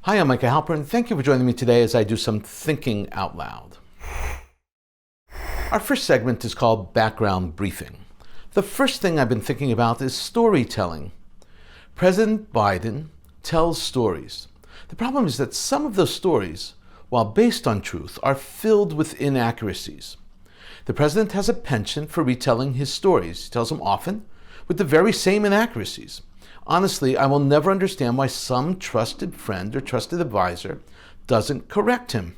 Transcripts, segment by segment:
Hi, I'm Micah Halpern. Thank you for joining me today as I do some thinking out loud. Our first segment is called Background Briefing. The first thing I've been thinking about is storytelling. President Biden tells stories. The problem is that some of those stories, while based on truth, are filled with inaccuracies. The president has a penchant for retelling his stories. He tells them often with the very same inaccuracies. Honestly, I will never understand why some trusted friend or trusted advisor doesn't correct him.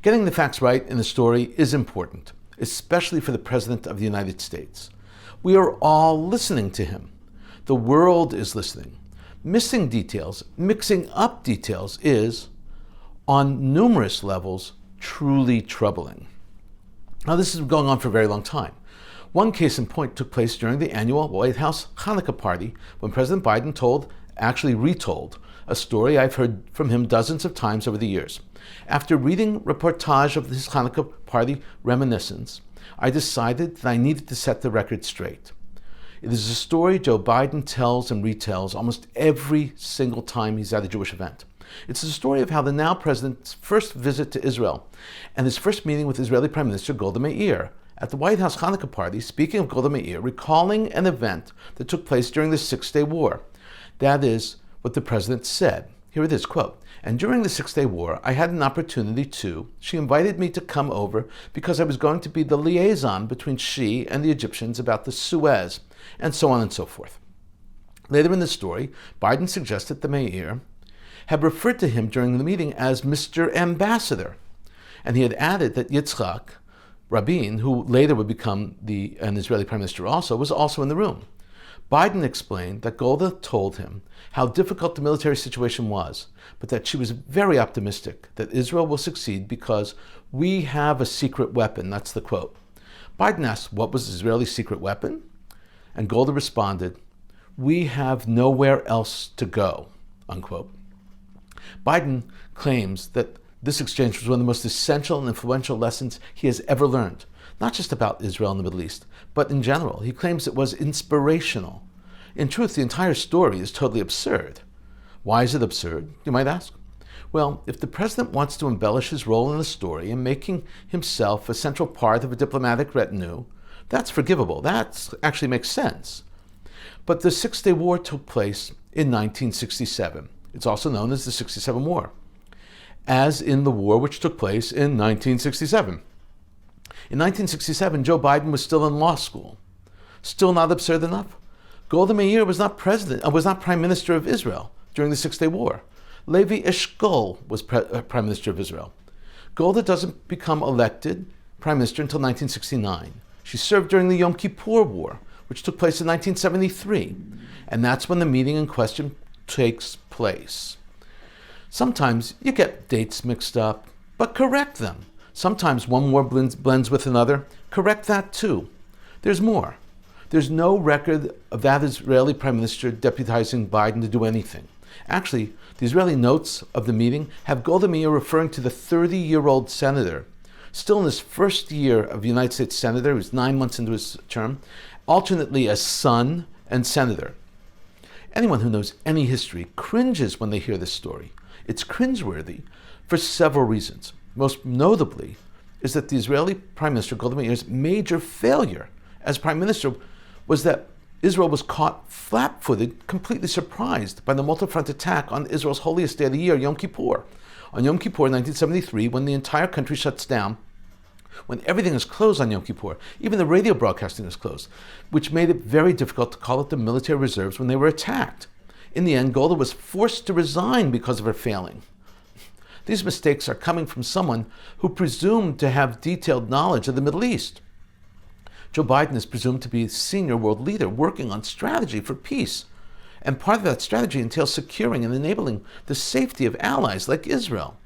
Getting the facts right in the story is important, especially for the President of the United States. We are all listening to him. The world is listening. Missing details, mixing up details is, on numerous levels, truly troubling. Now, this has been going on for a very long time. One case in point took place during the annual White House Hanukkah party when President Biden actually retold, a story I've heard from him dozens of times over the years. After reading reportage of his Hanukkah party reminiscences, I decided that I needed to set the record straight. It is a story Joe Biden tells and retells almost every single time he's at a Jewish event. It's the story of how the now president's first visit to Israel and his first meeting with Israeli Prime Minister Golda Meir at the White House Hanukkah party, speaking of Golda Meir, recalling an event that took place during the Six-Day War. That is what the president said. Here it is, quote, "And during the Six-Day War, I had an opportunity she invited me to come over because I was going to be the liaison between she and the Egyptians about the Suez, and so on and so forth." Later in the story, Biden suggested that Meir had referred to him during the meeting as Mr. Ambassador, and he had added that Yitzhak Rabin, who later would become an Israeli prime minister was also in the room. Biden explained that Golda told him how difficult the military situation was, but that she was very optimistic that Israel will succeed because we have a secret weapon. That's the quote. Biden asked, what was the Israeli secret weapon? And Golda responded, "We have nowhere else to go," unquote. Biden claims that this exchange was one of the most essential and influential lessons he has ever learned, not just about Israel and the Middle East, but in general. He claims it was inspirational. In truth, the entire story is totally absurd. Why is it absurd, you might ask? Well, if the president wants to embellish his role in the story and making himself a central part of a diplomatic retinue, that's forgivable. That actually makes sense. But the Six-Day War took place in 1967. It's also known as the 67 War, as in the war which took place in 1967. In 1967, Joe Biden was still in law school. Still not absurd enough? Golda Meir was not prime minister of Israel during the Six-Day War. Levi Eshkol was prime minister of Israel. Golda doesn't become elected prime minister until 1969. She served during the Yom Kippur War, which took place in 1973, and that's when the meeting in question takes place. Sometimes you get dates mixed up, but correct them. Sometimes one war blends with another. Correct that too. There's more. There's no record of that Israeli prime minister deputizing Biden to do anything. Actually, the Israeli notes of the meeting have Golda Meir referring to the 30-year-old senator, still in his first year of United States senator, who's 9 months into his term, alternately as son and senator. Anyone who knows any history cringes when they hear this story. It's cringeworthy for several reasons. Most notably is that the Israeli Prime Minister Golda Meir's major failure as Prime Minister was that Israel was caught flat-footed, completely surprised by the multi-front attack on Israel's holiest day of the year, Yom Kippur. On Yom Kippur in 1973, when the entire country shuts down, when everything is closed on Yom Kippur, even the radio broadcasting is closed, which made it very difficult to call out the military reserves when they were attacked. In the end, Golda was forced to resign because of her failing. These mistakes are coming from someone who presumed to have detailed knowledge of the Middle East. Joe Biden is presumed to be a senior world leader working on strategy for peace. And part of that strategy entails securing and enabling the safety of allies like Israel.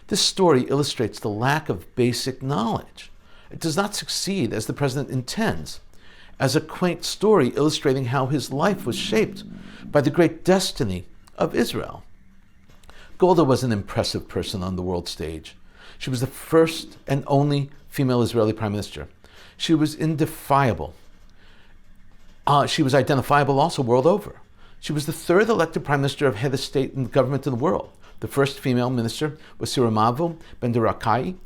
This story illustrates the lack of basic knowledge. It does not succeed as the president intends, as a quaint story illustrating how his life was shaped by the great destiny of Israel. Golda was an impressive person on the world stage. She was the first and only female Israeli prime minister. She was indefiable. She was identifiable also world over. She was the third elected prime minister of head of state and government in the world. The first female minister was Siramavu Benderakai.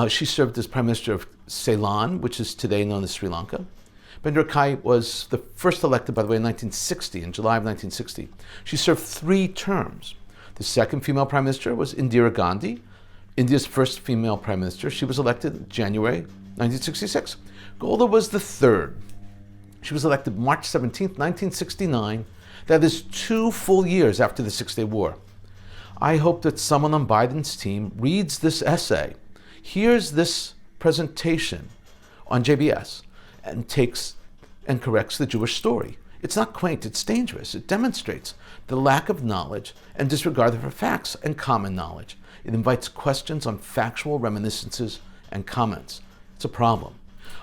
She served as prime minister of Ceylon, which is today known as Sri Lanka. Benderakai was the first elected, by the way, in 1960, in July of 1960. She served 3 terms. The second female prime minister was Indira Gandhi, India's first female prime minister. She was elected in January 1966. Golda was the third. She was elected March 17, 1969. That is 2 full years after the Six-Day War. I hope that someone on Biden's team reads this essay, hears this presentation on JBS, and takes and corrects the Jewish story. It's not quaint, it's dangerous. It demonstrates the lack of knowledge and disregard for facts and common knowledge. It invites questions on factual reminiscences and comments. It's a problem.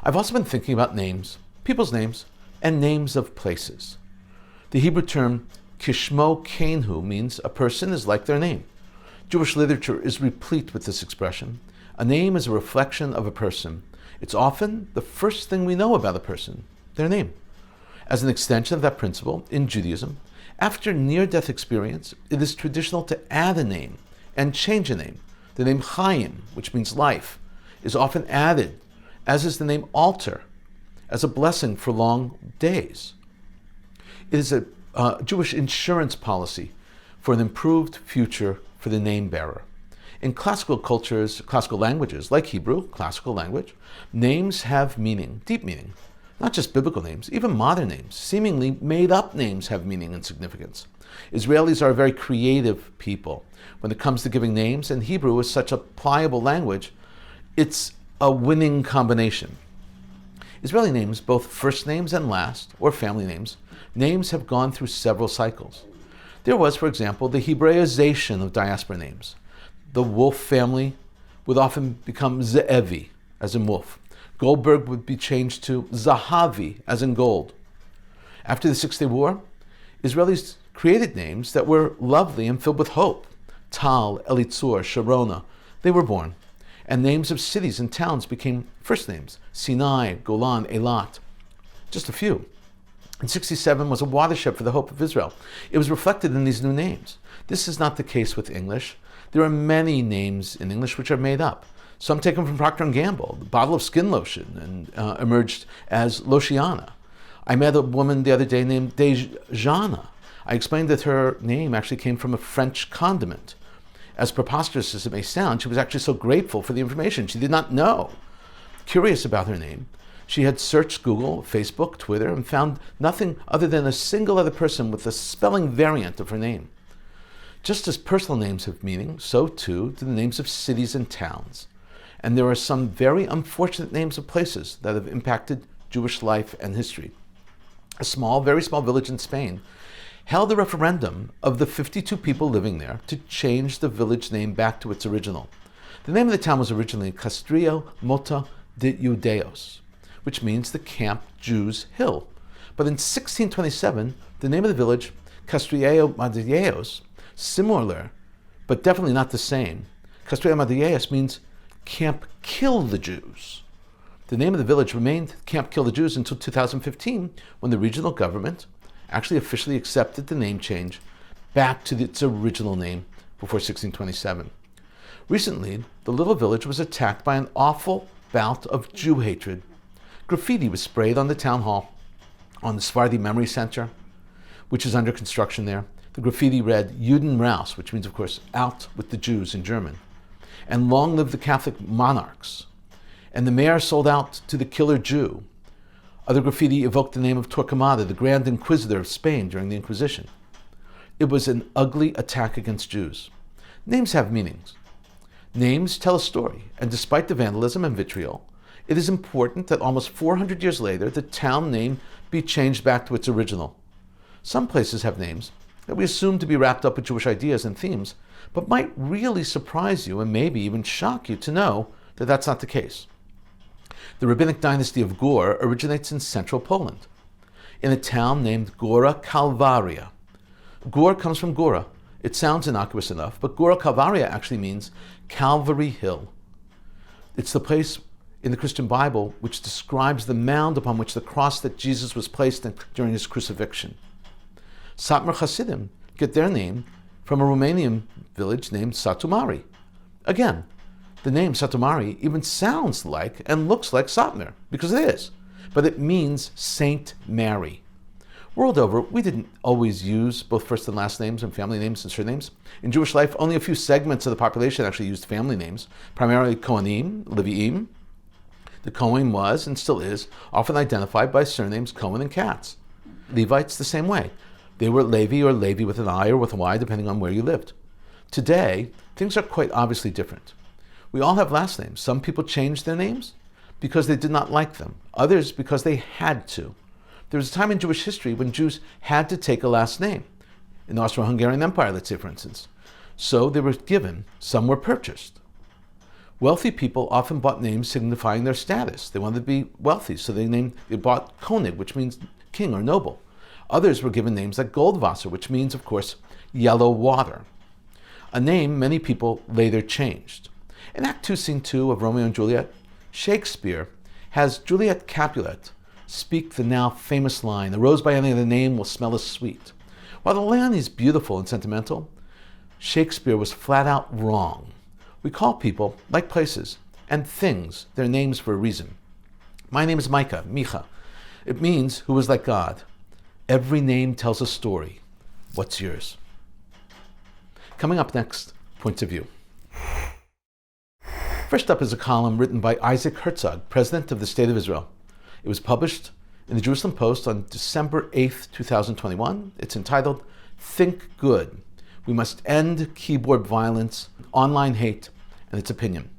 I've also been thinking about names, people's names, and names of places. The Hebrew term kishmo kenhu means a person is like their name. Jewish literature is replete with this expression. A name is a reflection of a person. It's often the first thing we know about a person, their name. As an extension of that principle, in Judaism, after near-death experience, it is traditional to add a name and change a name. The name Chaim, which means life, is often added, as is the name Alter, as a blessing for long days. It is a Jewish insurance policy for an improved future for the name bearer. In classical cultures, classical languages, like Hebrew, classical language, names have meaning, deep meaning. Not just biblical names, even modern names, seemingly made-up names have meaning and significance. Israelis are a very creative people. When it comes to giving names, and Hebrew is such a pliable language, it's a winning combination. Israeli names, both first names and last, or family names have gone through several cycles. There was, for example, the Hebraization of diaspora names. The Wolf family would often become Ze'evi, as in wolf. Goldberg would be changed to Zahavi, as in gold. After the Six-Day War, Israelis created names that were lovely and filled with hope. Tal, Elitzur, Sharona, they were born. And names of cities and towns became first names. Sinai, Golan, Eilat, just a few. And 67 was a watershed for the hope of Israel. It was reflected in these new names. This is not the case with English. There are many names in English which are made up. Some taken from Procter & Gamble, the bottle of skin lotion, and emerged as Lotiana. I met a woman the other day named Dejana. I explained that her name actually came from a French condiment. As preposterous as it may sound, she was actually so grateful for the information. She did not know. Curious about her name, she had searched Google, Facebook, Twitter, and found nothing other than a single other person with a spelling variant of her name. Just as personal names have meaning, so too do the names of cities and towns. And there are some very unfortunate names of places that have impacted Jewish life and history. A small, very small village in Spain held a referendum of the 52 people living there to change the village name back to its original. The name of the town was originally Castrillo Mota de Judeos, which means the Camp Jews Hill. But in 1627, the name of the village, Castrillo Madrilleos, similar, but definitely not the same. Castrillo Madrilleos means Camp Kill the Jews. The name of the village remained Camp Kill the Jews until 2015, when the regional government actually officially accepted the name change back to its original name before 1627. Recently, the little village was attacked by an awful bout of Jew hatred. Graffiti was sprayed on the town hall, on the Sephardi Memory Center, which is under construction there. The graffiti read Juden raus, which means, of course, out with the Jews in German. And long live the Catholic monarchs. And the mayor sold out to the killer Jew. Other graffiti evoked the name of Torquemada, the Grand Inquisitor of Spain during the Inquisition. It was an ugly attack against Jews. Names have meanings. Names tell a story, and despite the vandalism and vitriol, it is important that almost 400 years later, the town name be changed back to its original. Some places have names that we assume to be wrapped up with Jewish ideas and themes, but might really surprise you and maybe even shock you to know that that's not the case. The rabbinic dynasty of Gor originates in central Poland, in a town named Gora Kalvaria. Gor comes from Gora. It sounds innocuous enough, but Gora Kalvaria actually means Calvary Hill. It's the place in the Christian Bible which describes the mound upon which the cross that Jesus was placed in during his crucifixion. Satmar Hasidim get their name from a Romanian village named Satu Mare. Again, the name Satu Mare even sounds like and looks like Satmar, because it is, but it means Saint Mary. World over, we didn't always use both first and last names and family names and surnames. In Jewish life, only a few segments of the population actually used family names, primarily Kohanim, Levi'im. The Kohen was, and still is, often identified by surnames Cohen and Katz. Levites the same way. They were Levi or Levi with an I or with a Y, depending on where you lived. Today, things are quite obviously different. We all have last names. Some people changed their names because they did not like them. Others because they had to. There was a time in Jewish history when Jews had to take a last name. In the Austro-Hungarian Empire, let's say, for instance. So they were given, some were purchased. Wealthy people often bought names signifying their status. They wanted to be wealthy, so they bought König, which means king or noble. Others were given names like Goldwasser, which means, of course, yellow water. A name many people later changed. In Act 2, Scene 2 of Romeo and Juliet, Shakespeare has Juliet Capulet speak the now famous line, "The rose by any other name will smell as sweet." While the line is beautiful and sentimental, Shakespeare was flat out wrong. We call people, like places, and things, their names for a reason. My name is Micah, Micha. It means who is like God. Every name tells a story. What's yours? Coming up next, Points of View. First up is a column written by Isaac Herzog, President of the State of Israel. It was published in the Jerusalem Post on December 8th, 2021. It's entitled, "Think Good. We Must End Keyboard Violence, Online Hate, and Its Opinion."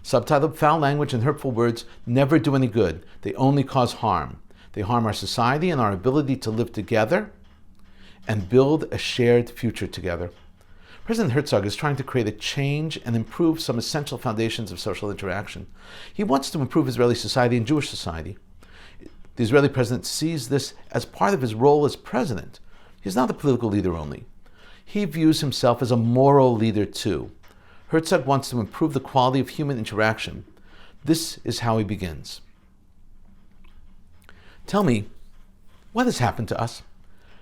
Subtitled, "Foul language and hurtful words never do any good. They only cause harm. They harm our society and our ability to live together and build a shared future together." President Herzog is trying to create a change and improve some essential foundations of social interaction. He wants to improve Israeli society and Jewish society. The Israeli president sees this as part of his role as president. He's not a political leader only. He views himself as a moral leader too. Herzog wants to improve the quality of human interaction. This is how he begins. Tell me, what has happened to us?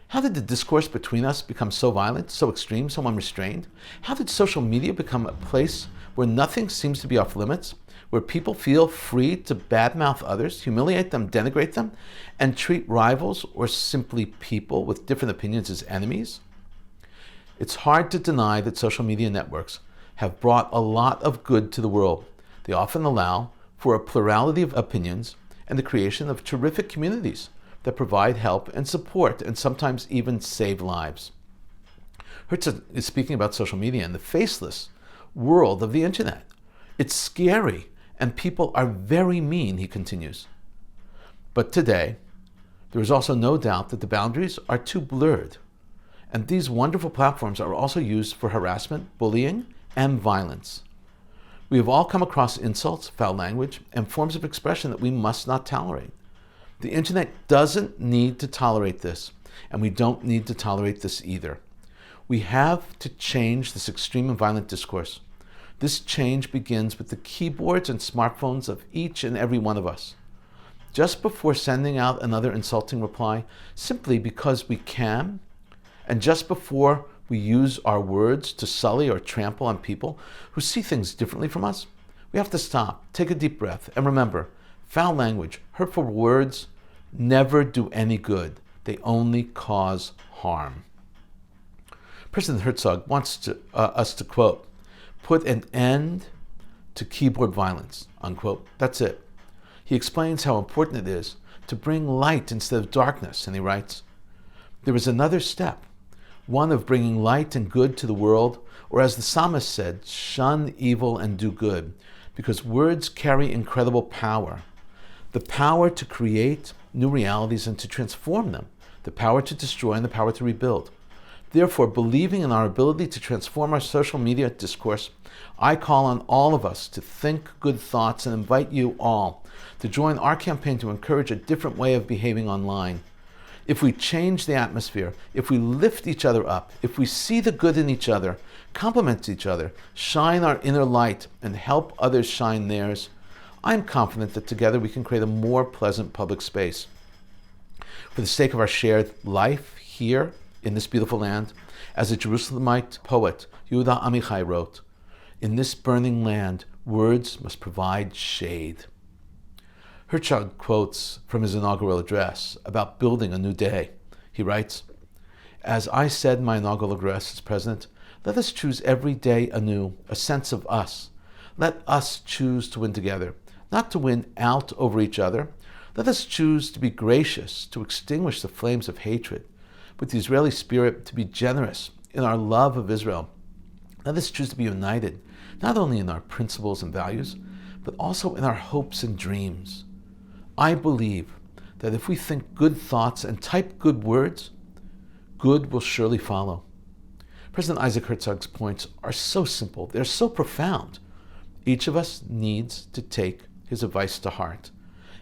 How did the discourse between us become so violent, so extreme, so unrestrained? How did social media become a place where nothing seems to be off limits, where people feel free to badmouth others, humiliate them, denigrate them, and treat rivals or simply people with different opinions as enemies? It's hard to deny that social media networks have brought a lot of good to the world. They often allow for a plurality of opinions and the creation of terrific communities that provide help and support and sometimes even save lives. Herzog is speaking about social media and the faceless world of the internet. It's scary and people are very mean, he continues. But today, there is also no doubt that the boundaries are too blurred. And these wonderful platforms are also used for harassment, bullying, and violence. We have all come across insults, foul language, and forms of expression that we must not tolerate. The internet doesn't need to tolerate this, and we don't need to tolerate this either. We have to change this extreme and violent discourse. This change begins with the keyboards and smartphones of each and every one of us. Just before sending out another insulting reply, simply because we can, and just before we use our words to sully or trample on people who see things differently from us, we have to stop, take a deep breath, and remember, foul language, hurtful words never do any good. They only cause harm. President Herzog wants us to, quote, "put an end to keyboard violence," unquote. That's it. He explains how important it is to bring light instead of darkness, and he writes, "There is another step, one of bringing light and good to the world, or as the psalmist said, shun evil and do good, because words carry incredible power. The power to create new realities and to transform them, the power to destroy and the power to rebuild. Therefore, believing in our ability to transform our social media discourse, I call on all of us to think good thoughts and invite you all to join our campaign to encourage a different way of behaving online. If we change the atmosphere, if we lift each other up, if we see the good in each other, compliment each other, shine our inner light, and help others shine theirs, I'm confident that together we can create a more pleasant public space. For the sake of our shared life here in this beautiful land. As a Jerusalemite poet, Yehuda Amichai, wrote, "In this burning land, words must provide shade." Herzog quotes from his inaugural address about building a new day. He writes, "As I said in my inaugural address as president, let us choose every day anew a sense of us. Let us choose to win together, not to win out over each other. Let us choose to be gracious, to extinguish the flames of hatred, with the Israeli spirit to be generous in our love of Israel. Let us choose to be united, not only in our principles and values, but also in our hopes and dreams. I believe that if we think good thoughts and type good words, good will surely follow." President Isaac Herzog's points are so simple, they're so profound. Each of us needs to take his advice to heart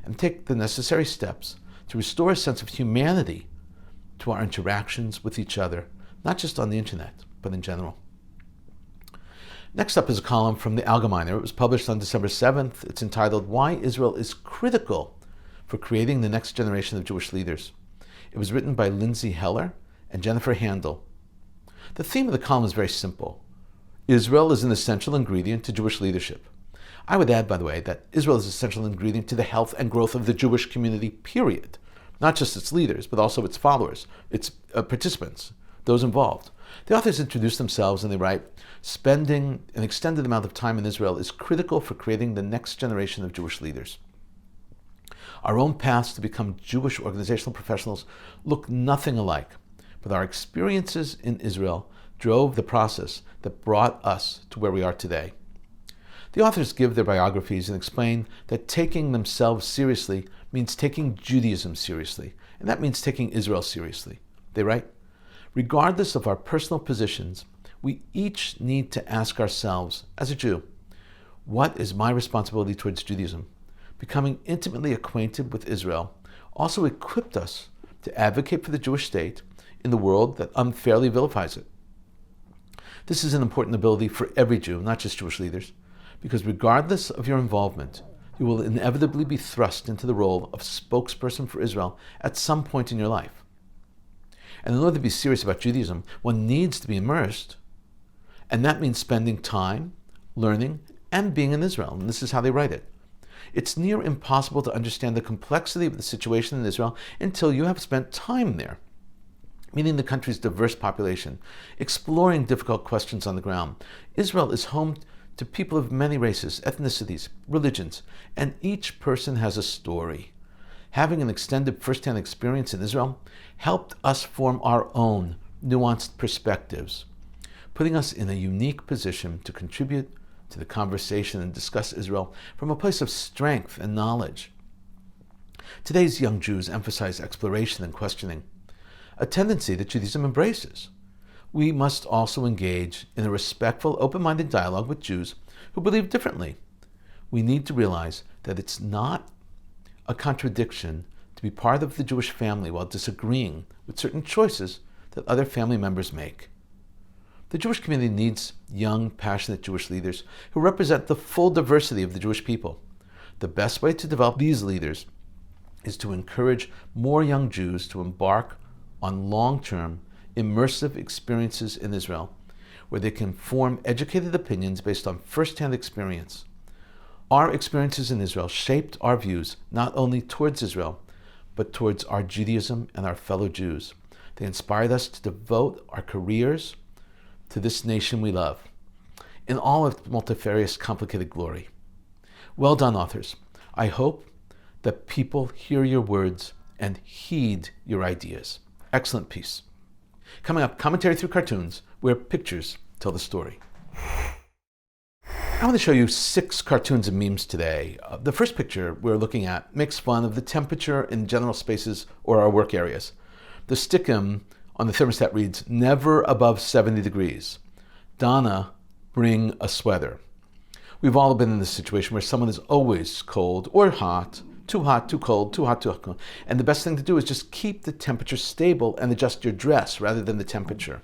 and take the necessary steps to restore a sense of humanity to our interactions with each other, not just on the internet, but in general. Next up is a column from the Allgemeiner. It was published on December 7th. It's entitled, "Why Israel is Critical for Creating the Next Generation of Jewish Leaders." It was written by Lindsay Heller and Jennifer Handel. The theme of the column is very simple. Israel is an essential ingredient to Jewish leadership. I would add, by the way, that Israel is an essential ingredient to the health and growth of the Jewish community, period. Not just its leaders, but also its followers, its participants, those involved. The authors introduce themselves and they write, "Spending an extended amount of time in Israel is critical for creating the next generation of Jewish leaders. Our own paths to become Jewish organizational professionals look nothing alike, but our experiences in Israel drove the process that brought us to where we are today." The authors give their biographies and explain that taking themselves seriously means taking Judaism seriously, and that means taking Israel seriously. They write, "Regardless of our personal positions, we each need to ask ourselves, as a Jew, what is my responsibility towards Judaism? Becoming intimately acquainted with Israel also equipped us to advocate for the Jewish state in the world that unfairly vilifies it. This is an important ability for every Jew, not just Jewish leaders, because regardless of your involvement, you will inevitably be thrust into the role of spokesperson for Israel at some point in your life. And in order to be serious about Judaism, one needs to be immersed, and that means spending time, learning, and being in Israel." And this is how they write it. "It's near impossible to understand the complexity of the situation in Israel until you have spent time there, meeting the country's diverse population, exploring difficult questions on the ground. Israel is home to people of many races, ethnicities, religions, and each person has a story. Having an extended first-hand experience in Israel helped us form our own nuanced perspectives, putting us in a unique position to contribute to the conversation and discuss Israel from a place of strength and knowledge. Today's young Jews emphasize exploration and questioning, a tendency that Judaism embraces. We must also engage in a respectful, open-minded dialogue with Jews who believe differently. We need to realize that it's not a contradiction to be part of the Jewish family while disagreeing with certain choices that other family members make. The Jewish community needs young, passionate Jewish leaders who represent the full diversity of the Jewish people. The best way to develop these leaders is to encourage more young Jews to embark on long-term, immersive experiences in Israel, where they can form educated opinions based on first-hand experience. Our experiences in Israel shaped our views not only towards Israel, but towards our Judaism and our fellow Jews. They inspired us to devote our careers to this nation we love, in all of its multifarious, complicated glory." Well done, authors. I hope that people hear your words and heed your ideas. Excellent piece. Coming up, commentary through cartoons, where pictures tell the story. I want to show you 6 cartoons and memes today. The first picture we're looking at makes fun of the temperature in general spaces or our work areas. The stickum on the thermostat reads, "Never above 70 degrees. Donna, bring a sweater." We've all been in this situation where someone is always cold or hot, too cold, too hot, too cold. And the best thing to do is just keep the temperature stable and adjust your dress rather than the temperature.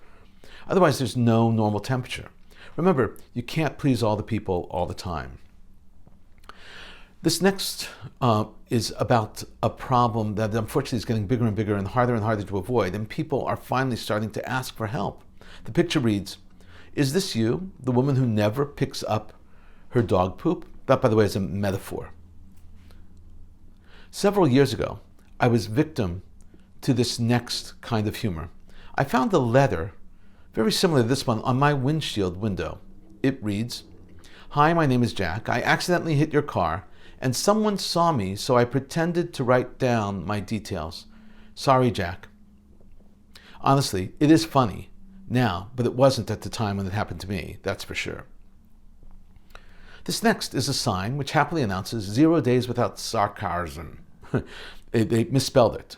Otherwise, there's no normal temperature. Remember, you can't please all the people all the time. This next is about a problem that unfortunately is getting bigger and bigger and harder to avoid, and people are finally starting to ask for help. The picture reads, "Is this you, the woman who never picks up her dog poop?" That, by the way, is a metaphor. Several years ago, I was victim to this next kind of humor. I found a letter very similar to this one on my windshield window. It reads, "Hi, my name is Jack. I accidentally hit your car, and someone saw me, so I pretended to write down my details. Sorry, Jack." Honestly, it is funny now, but it wasn't at the time when it happened to me, that's for sure. This next is a sign which happily announces 0 days without sarcasm. They misspelled it.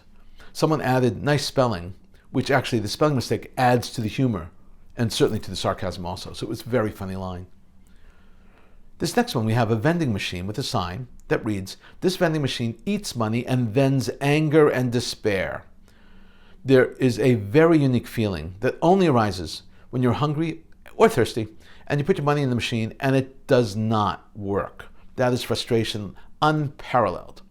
Someone added nice spelling, which actually the spelling mistake adds to the humor and certainly to the sarcasm also. So it was a very funny line. This next one, we have a vending machine with a sign that reads, "This vending machine eats money and vends anger and despair." There is a very unique feeling that only arises when you're hungry or thirsty and you put your money in the machine and it does not work. That is frustration unparalleled.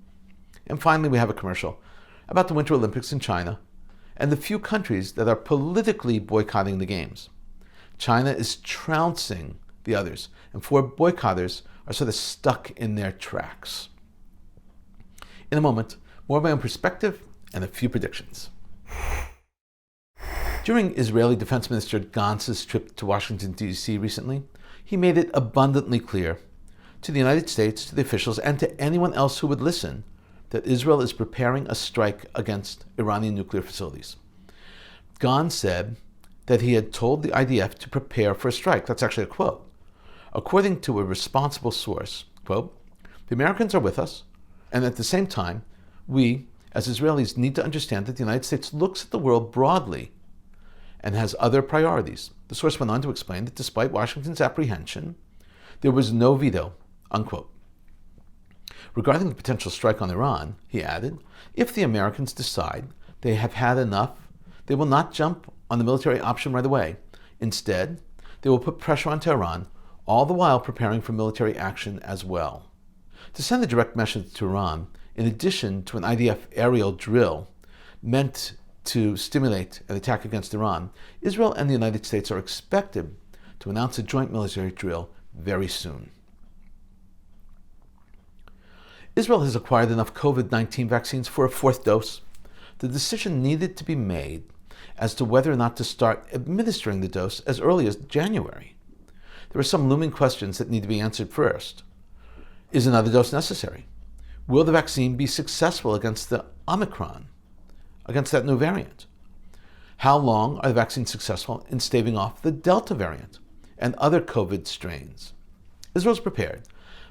And finally, we have a commercial about the Winter Olympics in China and the few countries that are politically boycotting the games. China is trouncing the others, and 4 boycotters are sort of stuck in their tracks. In a moment, more of my own perspective and a few predictions. During Israeli Defense Minister Gantz's trip to Washington, D.C. recently, he made it abundantly clear to the United States, to the officials, and to anyone else who would listen that Israel is preparing a strike against Iranian nuclear facilities. Gantz said that he had told the IDF to prepare for a strike. That's actually a quote. According to a responsible source, quote, "The Americans are with us, and at the same time, we, as Israelis, need to understand that the United States looks at the world broadly and has other priorities." The source went on to explain that despite Washington's apprehension, there was no veto, unquote. Regarding the potential strike on Iran, he added, "If the Americans decide they have had enough, they will not jump on the military option right away. Instead, they will put pressure on Tehran, all the while preparing for military action as well." To send a direct message to Iran, in addition to an IDF aerial drill meant to stimulate an attack against Iran, Israel and the United States are expected to announce a joint military drill very soon. Israel has acquired enough COVID-19 vaccines for a 4th dose. The decision needed to be made as to whether or not to start administering the dose as early as January. There are some looming questions that need to be answered first. Is another dose necessary? Will the vaccine be successful against the Omicron, against that new variant? How long are the vaccines successful in staving off the Delta variant and other COVID strains? Israel's prepared,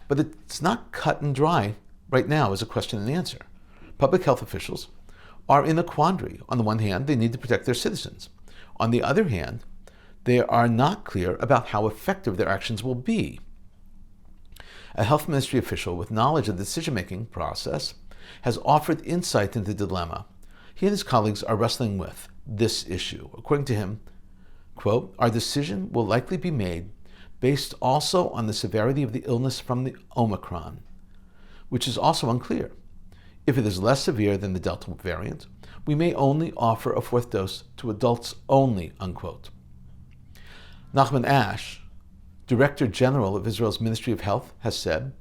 but it's not cut and dry right now as a question and answer. Public health officials are in a quandary. On the one hand, they need to protect their citizens. On the other hand, they are not clear about how effective their actions will be. A health ministry official with knowledge of the decision-making process has offered insight into the dilemma he and his colleagues are wrestling with this issue. According to him, quote, "Our decision will likely be made based also on the severity of the illness from the Omicron, which is also unclear. If it is less severe than the Delta variant, we may only offer a 4th dose to adults only," unquote. Nachman Ash, Director General of Israel's Ministry of Health, has said,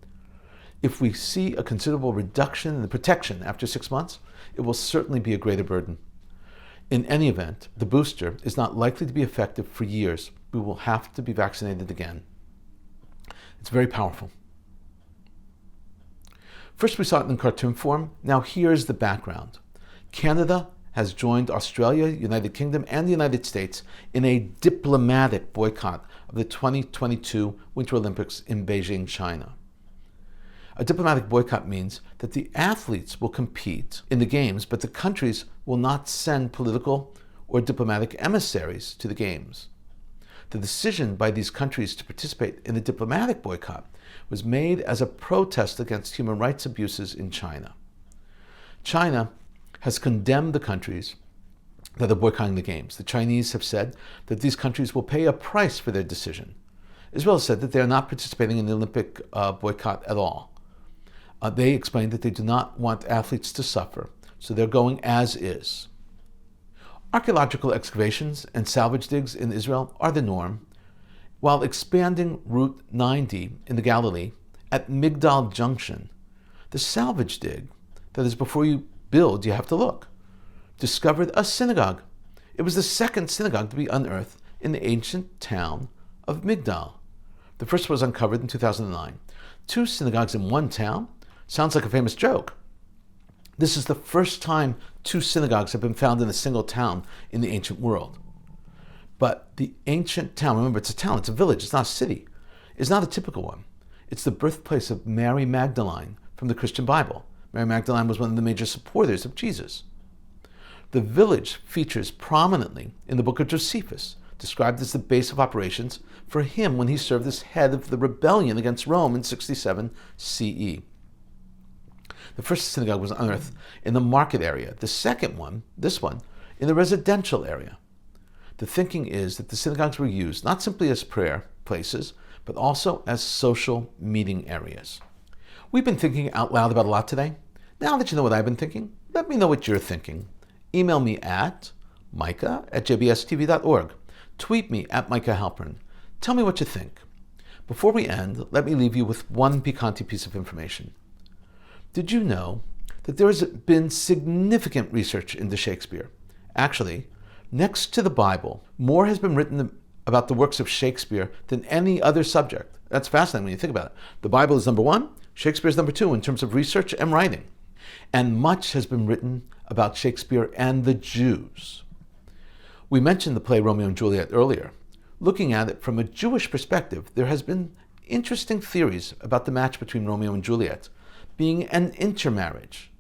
"If we see a considerable reduction in the protection after 6 months, it will certainly be a greater burden. In any event, the booster is not likely to be effective for years. We will have to be vaccinated again." It's very powerful. First, we saw it in cartoon form. Now here's the background. Canada has joined Australia, United Kingdom, and the United States in a diplomatic boycott of the 2022 Winter Olympics in Beijing, China. A diplomatic boycott means that the athletes will compete in the games, but the countries will not send political or diplomatic emissaries to the games. The decision by these countries to participate in the diplomatic boycott was made as a protest against human rights abuses in China. China has condemned the countries that are boycotting the games. The Chinese have said that these countries will pay a price for their decision. Israel has said that they are not participating in the Olympic boycott at all. They explained that they do not want athletes to suffer, so they're going as is. Archaeological excavations and salvage digs in Israel are the norm, while expanding Route 90 in the Galilee at Migdal Junction, the salvage dig, that is, before you build, you have to look, discovered a synagogue. It was the second synagogue to be unearthed in the ancient town of Migdal. The first was uncovered in 2009. 2 synagogues in one town? Sounds like a famous joke. This is the first time 2 synagogues have been found in a single town in the ancient world. But the ancient town, remember it's a town, it's a village, it's not a city, is not a typical one. It's the birthplace of Mary Magdalene from the Christian Bible. Mary Magdalene was one of the major supporters of Jesus. The village features prominently in the book of Josephus, described as the base of operations for him when he served as head of the rebellion against Rome in 67 CE. The first synagogue was unearthed in the market area. The second one, this one, in the residential area. The thinking is that the synagogues were used not simply as prayer places, but also as social meeting areas. We've been thinking out loud about a lot today. Now that you know what I've been thinking, let me know what you're thinking. Email me at micah@jbstv.org. Tweet me at Micah Halpern. Tell me what you think. Before we end, let me leave you with one piquante piece of information. Did you know that there has been significant research into Shakespeare? Actually, next to the Bible, more has been written about the works of Shakespeare than any other subject. That's fascinating when you think about it. The Bible is number 1, Shakespeare is number 2 in terms of research and writing. And much has been written about Shakespeare and the Jews. We mentioned the play Romeo and Juliet earlier. Looking at it from a Jewish perspective, there has been interesting theories about the match between Romeo and Juliet being an intermarriage.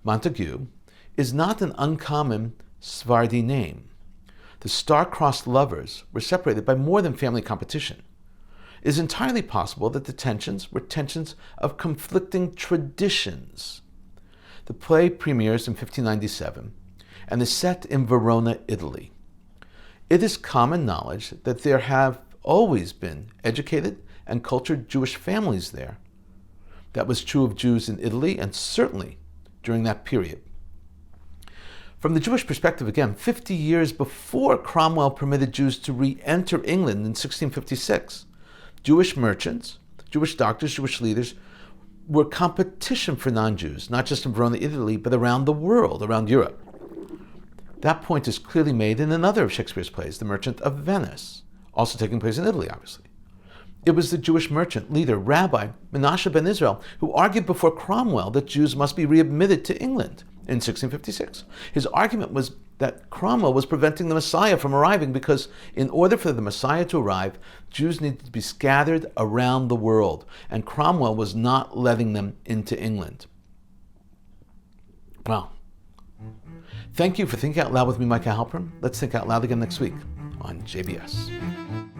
Montague is not an uncommon Sephardi name. The star-crossed lovers were separated by more than family competition. It is entirely possible that the tensions were tensions of conflicting traditions. The play premieres in 1597 and is set in Verona, Italy. It is common knowledge that there have always been educated and cultured Jewish families there. That was true of Jews in Italy and certainly during that period. From the Jewish perspective, again, 50 years before Cromwell permitted Jews to re-enter England in 1656, Jewish merchants, Jewish doctors, Jewish leaders were competition for non-Jews, not just in Verona, Italy, but around the world, around Europe. That point is clearly made in another of Shakespeare's plays, The Merchant of Venice, also taking place in Italy, obviously. It was the Jewish merchant leader, Rabbi Menashe ben Israel, who argued before Cromwell that Jews must be readmitted to England in 1656. His argument was that Cromwell was preventing the Messiah from arriving because in order for the Messiah to arrive, Jews needed to be scattered around the world, and Cromwell was not letting them into England. Well, thank you for thinking out loud with me, Micah Halpern. Let's think out loud again next week on JBS.